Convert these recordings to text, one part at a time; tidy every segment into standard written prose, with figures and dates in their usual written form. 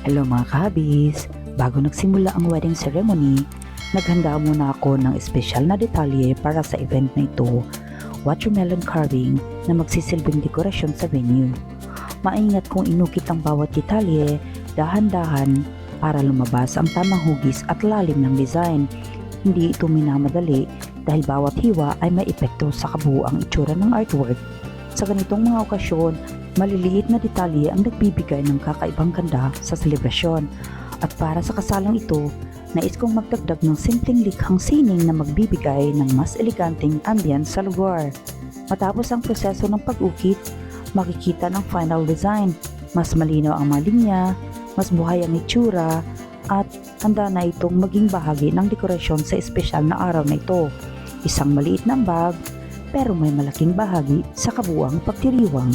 Hello mga kabis! Bago nagsimula ang wedding ceremony, naghanda muna ako ng espesyal na detalye para sa event na ito, watermelon carving na magsisilbing dekorasyon sa venue. Maingat kong inukit ang bawat detalye, dahan-dahan para lumabas ang tamang hugis at lalim ng design. Hindi ito minamadali dahil bawat hiwa ay may epekto sa kabuuang itsura ng artwork. Sa ganitong mga okasyon, maliliit na detalye ang nagbibigay ng kakaibang ganda sa selebrasyon. At para sa kasalang ito, nais kong magdagdag ng simpleng likhang sining na magbibigay ng mas eleganteng ambience sa lugar. Matapos ang proseso ng pag-ukit, makikita ng final design. Mas malinaw ang mga linya, mas buhay ang itsura, at handa na itong maging bahagi ng dekorasyon sa espesyal na araw na ito. Isang maliit na bag, pero may malaking bahagi sa kabuuang pagdiriwang.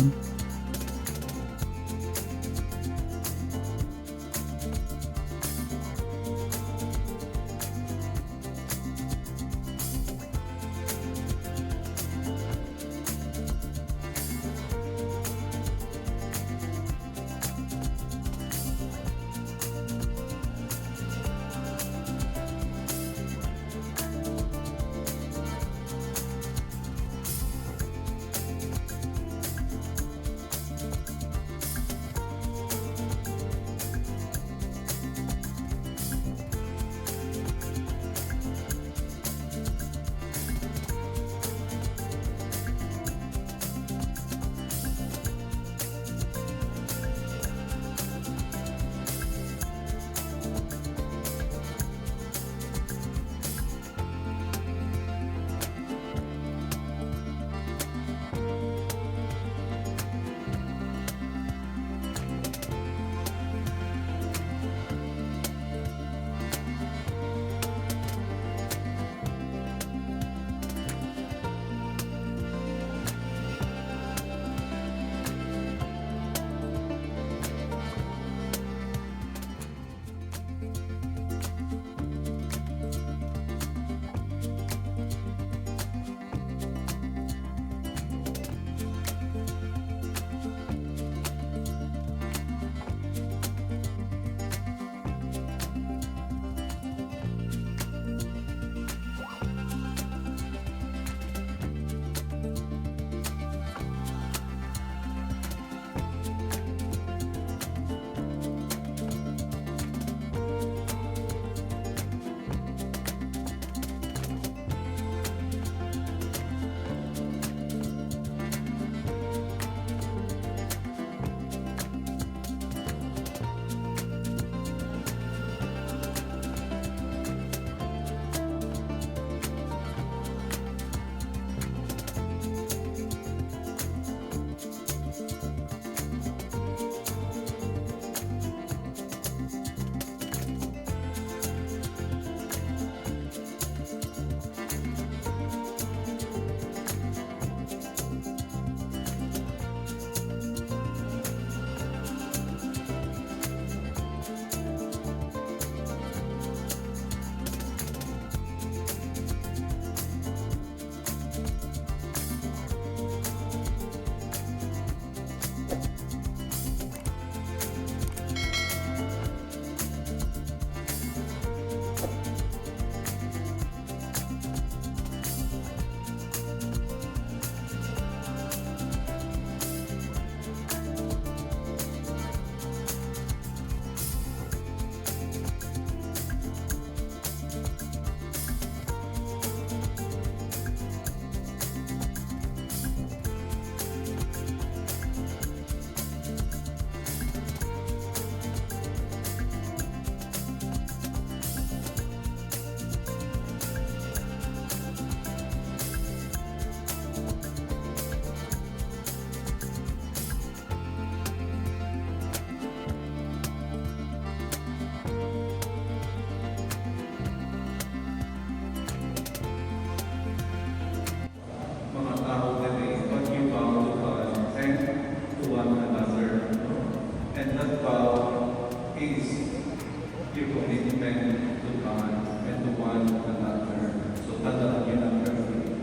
your commitment to God and to one another. So tandaan niyo lang carefully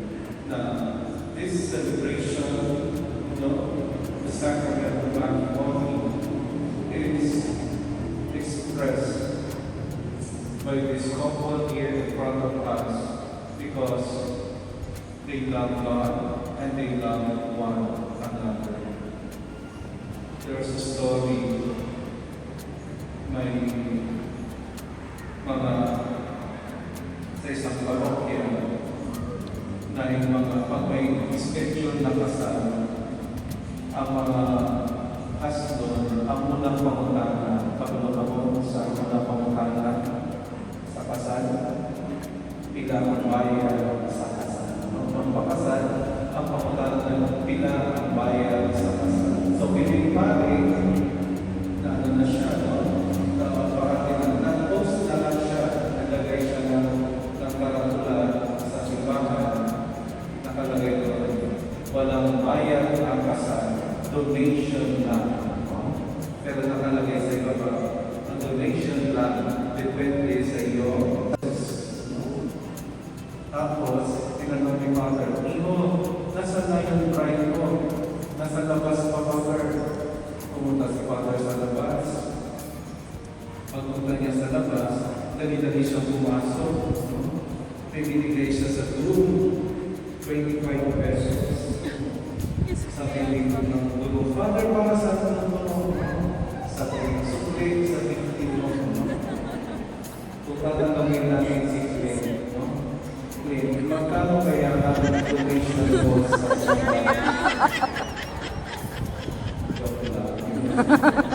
na this celebration, the sacrament of matrimony is expressed by this couple here in front of us because they love God and they love one another. There's a story, may mga sa isang parokya na yung mga pag may schedule na kasal, ang mga husband, ang unang pangutana, pag lumabot sa unang pangutana sa kasal, pila ang bayad sa kasal. Nung pakasal, ang pangutana ng pila ang bayad sa kasal. So, pinipari na ano na siya, no? Parating na post na lang siya, nalagay siya ng karatula sa simbahan, nakalagay doon, walang bayad ang kasal, donation lang. Pero nakalagay sa ibaba, ang donation lang, depende sa iyo. Tapos, tinanong ni Father, nasa na yung bride ko? Nasa labas pa, Father? Pumunta si Father sa labas. Pagpunta niya sa labas, dali-dali siya pumasok. Pinibigay siya sa room, 25 pesos. Sabi ng guru, Father, para sa ano? Sabi ng sukli, sa tingin mo. Kung tatanungin natin si Glenn, Glenn, magkano kaya ang donation ko sa Joke lang.